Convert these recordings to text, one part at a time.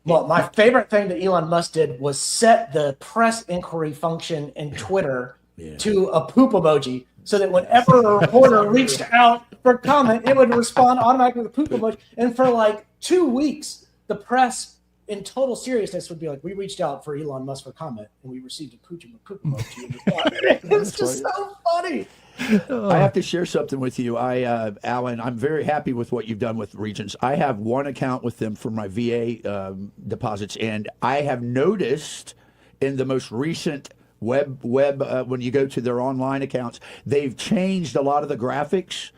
Well, my favorite thing that Elon Musk did was set the press inquiry function in Twitter to a poop emoji, so that whenever a reporter reached out for comment, it would respond automatically with a poop emoji. And for like 2 weeks, the press, in total seriousness, would be like, "We reached out for Elon Musk for comment, and we received a poop emoji." It's just so funny. I have to share something with you. Alan, I'm very happy with what you've done with Regions. I have one account with them for my VA deposits, and I have noticed in the most recent web when you go to their online accounts, they've changed a lot of the graphics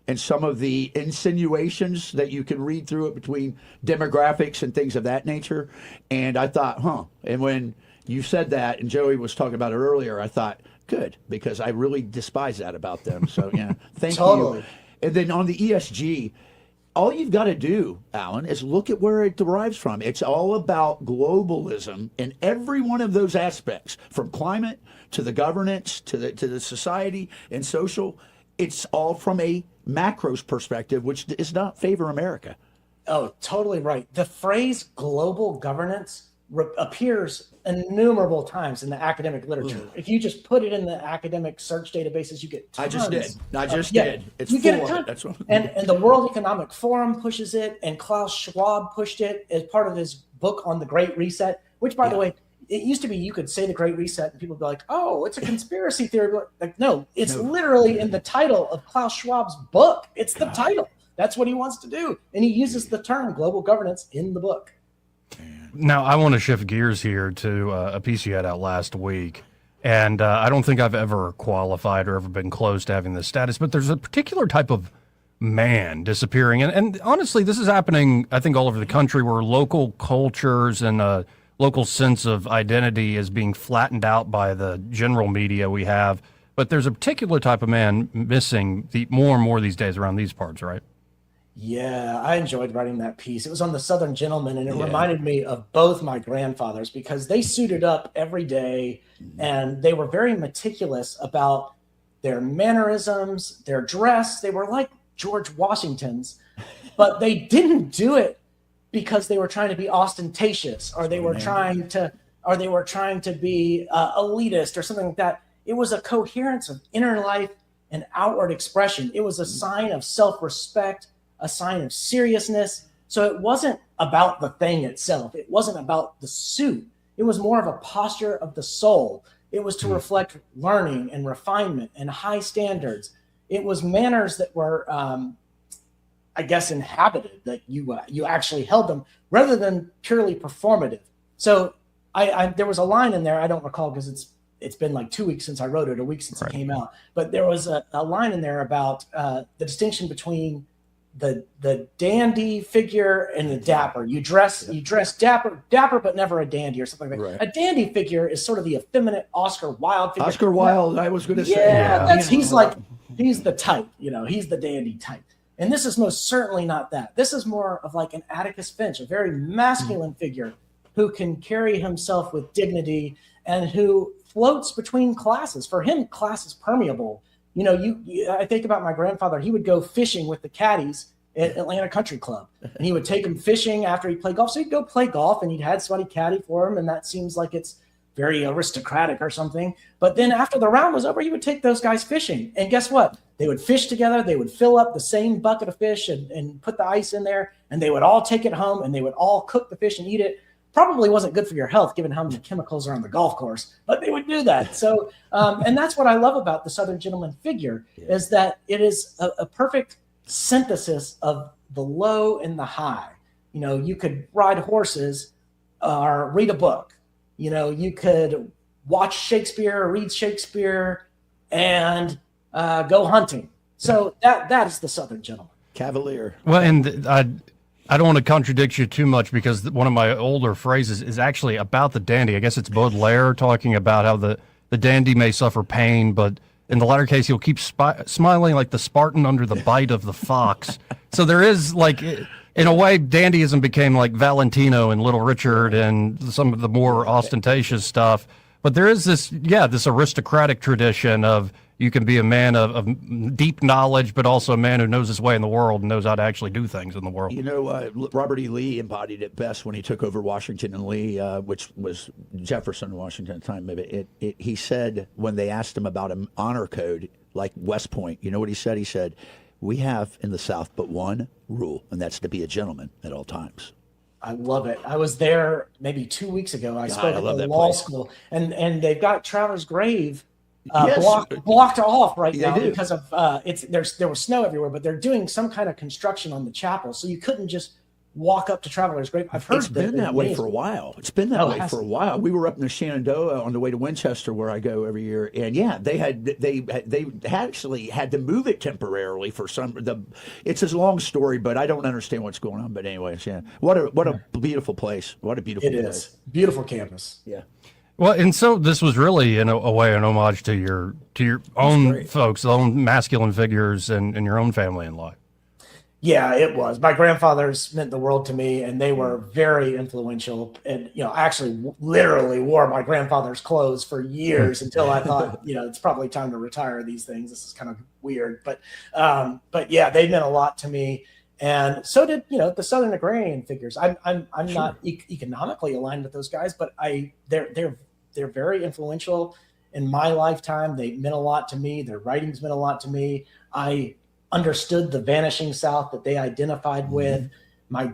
and some of the insinuations that you can read through it between demographics and things of that nature. And I thought, and when you said that, and Joey was talking about it earlier, I thought, good, because I really despise that about them. So, yeah, thank you. And then on the ESG, all you've got to do, Alan, is look at where it derives from. It's all about globalism in every one of those aspects, from climate to the governance to the society and social. It's all from a macros perspective, which does not favor America. Oh, totally right. The phrase global governance appears innumerable times in the academic literature. If you just put it in the academic search databases, you get tons. I just did. It's you get a ton. That's what... and the World Economic Forum pushes it, and Klaus Schwab pushed it as part of his book on the Great Reset, which, by the way, it used to be you could say the Great Reset and people would be like, oh, it's a conspiracy theory. Like, no, it's literally in the title of Klaus Schwab's book. It's the title. That's what he wants to do. And he uses the term global governance in the book. Now, I want to shift gears here to a piece you had out last week. And I don't think I've ever qualified or ever been close to having this status, but there's a particular type of man disappearing. And honestly, this is happening, I think, all over the country, where local cultures and local sense of identity is being flattened out by the general media we have. But there's a particular type of man missing more and more these days around these parts, right? Yeah, I enjoyed writing that piece. It was on the Southern Gentleman, and it reminded me of both my grandfathers, because they suited up every day, and they were very meticulous about their mannerisms, their dress. They were like George Washington's, but they didn't do it because they were trying to be ostentatious, or they were trying to be elitist or something like that. It was a coherence of inner life and outward expression. It was a sign of self-respect, a sign of seriousness. So it wasn't about the thing itself. It wasn't about the suit. It was more of a posture of the soul. It was to reflect learning and refinement and high standards. It was manners that were, I guess, inhabited, that you actually held them, rather than purely performative. So there was a line in there, I don't recall because it's been like 2 weeks since I wrote it, a week since it came out. But there was a line in there about the distinction between the dandy figure and the dapper. You dress dapper, but never a dandy, or something like that. Right. A dandy figure is sort of the effeminate Oscar Wilde figure. Oscar Wilde, I was going to say. Yeah, he's the type, he's the dandy type. And this is most certainly not that. This is more of like an Atticus Finch, a very masculine figure who can carry himself with dignity and who floats between classes. For him, class is permeable. I think about my grandfather. He would go fishing with the caddies at Atlanta Country Club, and he would take them fishing after he played golf. So he'd go play golf, and he'd had somebody caddy for him, and that seems like it's very aristocratic or something. But then after the round was over, he would take those guys fishing, and guess what? They would fish together. They would fill up the same bucket of fish and put the ice in there, and they would all take it home, and they would all cook the fish and eat it. Probably wasn't good for your health, given how many chemicals are on the golf course, but they would do that. So, and that's what I love about the Southern Gentleman figure, is that it is a perfect synthesis of the low and the high. You could ride horses or read a book. You could watch Shakespeare or read Shakespeare and go hunting. So that is the Southern Gentleman. Cavalier. Well, and I don't want to contradict you too much, because one of my older phrases is actually about the dandy. I guess it's Baudelaire talking about how the dandy may suffer pain, but in the latter case, he'll keep smiling like the Spartan under the bite of the fox. So there is, like, in a way, dandyism became like Valentino and Little Richard and some of the more ostentatious stuff. But there is this aristocratic tradition of, you can be a man of deep knowledge, but also a man who knows his way in the world and knows how to actually do things in the world. You know, Robert E. Lee embodied it best when he took over Washington and Lee, which was Jefferson, Washington at the time. He said when they asked him about an honor code like West Point, you know what he said? He said, "We have in the South but one rule, and that's to be a gentleman at all times." I love it. I was there maybe 2 weeks ago. I spoke at the law place. school, and they've got Traveler's Grave Yes. blocked off right They now do. because of there was snow everywhere, but they're doing some kind of construction on the chapel, so you couldn't just walk up to Traveler's Grave. I've heard It's been that way for a while. It's been that way for a while. We were up in the Shenandoah on the way to Winchester, where I go every year, and yeah, they actually had to move it temporarily for some. It's a long story, but I don't understand what's going on. But anyways, yeah, what a beautiful place. What a beautiful place. It is beautiful campus. Yeah. Well, and so this was really, in a way, an homage to your own folks, own masculine figures, and your own family in life. Yeah, it was. My grandfathers meant the world to me, and they were very influential. And, I actually literally wore my grandfather's clothes for years until I thought, it's probably time to retire these things. This is kind of weird. But yeah, they meant a lot to me. And so did, the Southern agrarian figures. I'm not economically aligned with those guys, but they're very influential in my lifetime. They meant a lot to me. Their writings meant a lot to me. I understood the vanishing South that they identified with. My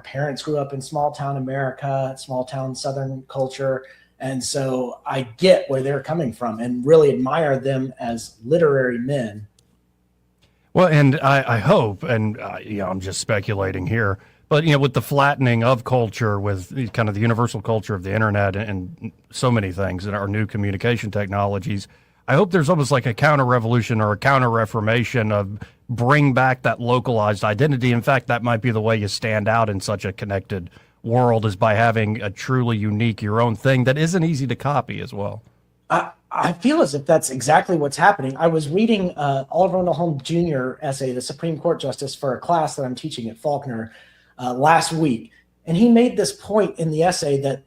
parents grew up in small town America, small town Southern culture. And so I get where they're coming from and really admire them as literary men. Well, and I hope, and I'm just speculating here, but with the flattening of culture, with kind of the universal culture of the internet and so many things and our new communication technologies, I hope there's almost like a counter-revolution or a counter-reformation of bring back that localized identity. In fact, that might be the way you stand out in such a connected world, is by having a truly unique, your own thing that isn't easy to copy as well. I feel as if that's exactly what's happening. I was reading Oliver Wendell Holmes Jr. essay, the Supreme Court Justice, for a class that I'm teaching at Faulkner last week. And he made this point in the essay that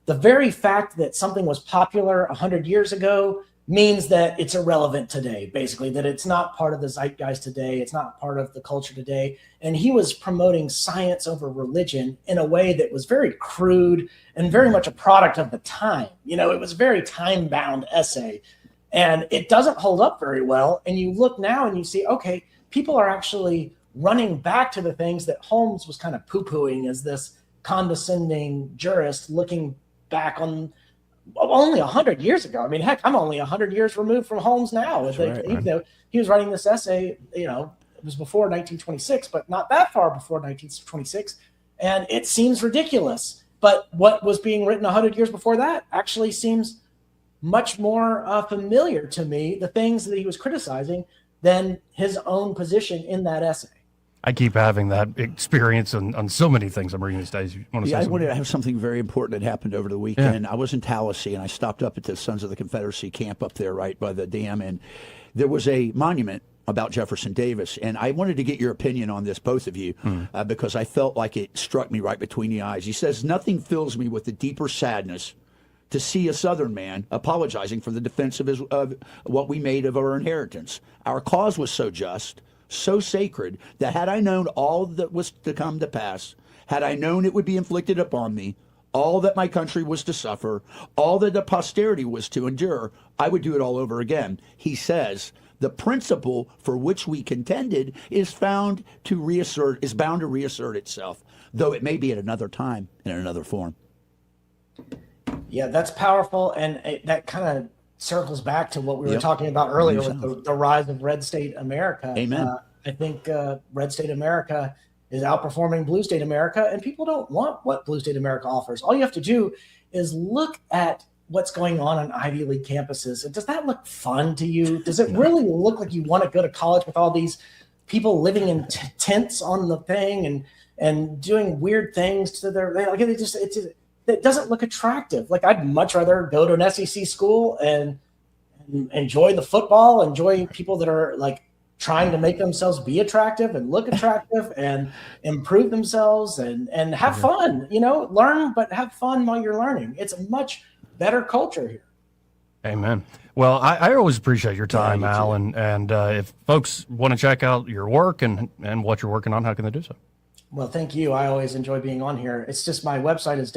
the very fact that something was popular 100 years ago means that it's irrelevant today, basically, that it's not part of the zeitgeist today. It's not part of the culture today. And he was promoting science over religion in a way that was very crude and very much a product of the time. It was a very time-bound essay, and it doesn't hold up very well. And you look now and you see, okay, people are actually running back to the things that Holmes was kind of poo-pooing as this condescending jurist looking back on only 100 years ago. I mean, heck, I'm only 100 years removed from Holmes now. Even though he was writing this essay, it was before 1926, but not that far before 1926. And it seems ridiculous. But what was being written 100 years before that actually seems much more familiar to me, the things that he was criticizing, than his own position in that essay. I keep having that experience on so many things I'm reading these days. I wanted to have something very important that happened over the weekend. Yeah. I was in Tallahassee, and I stopped up at the Sons of the Confederacy camp up there right by the dam, and there was a monument about Jefferson Davis. And I wanted to get your opinion on this, both of you, because I felt like it struck me right between the eyes. He says, "Nothing fills me with a deeper sadness to see a Southern man apologizing for the defense of what we made of our inheritance. Our cause was so just, so sacred, that had I known all that was to come to pass, had I known it would be inflicted upon me, all that my country was to suffer, all that the posterity was to endure, I would do it all over again." He says, "The principle for which we contended is bound to reassert itself, though it may be at another time and in another form." Yeah, that's powerful, and that kind of circles back to what we were talking about earlier with the rise of red state America. Amen. I think red state America is outperforming blue state America, and people don't want what blue state America offers. All you have to do is look at what's going on Ivy League campuses. And does that look fun to you? Does it really look like you want to go to college with all these people living in tents on the thing and doing weird things to it doesn't look attractive. Like, I'd much rather go to an SEC school and enjoy the football, enjoy people that are like trying to make themselves be attractive and look attractive and improve themselves and have fun, learn, but have fun while you're learning. It's a much better culture here. Amen. Well, I always appreciate your time, you too. Alan. And if folks want to check out your work and what you're working on, how can they do so? Well, thank you. I always enjoy being on here. It's just my website is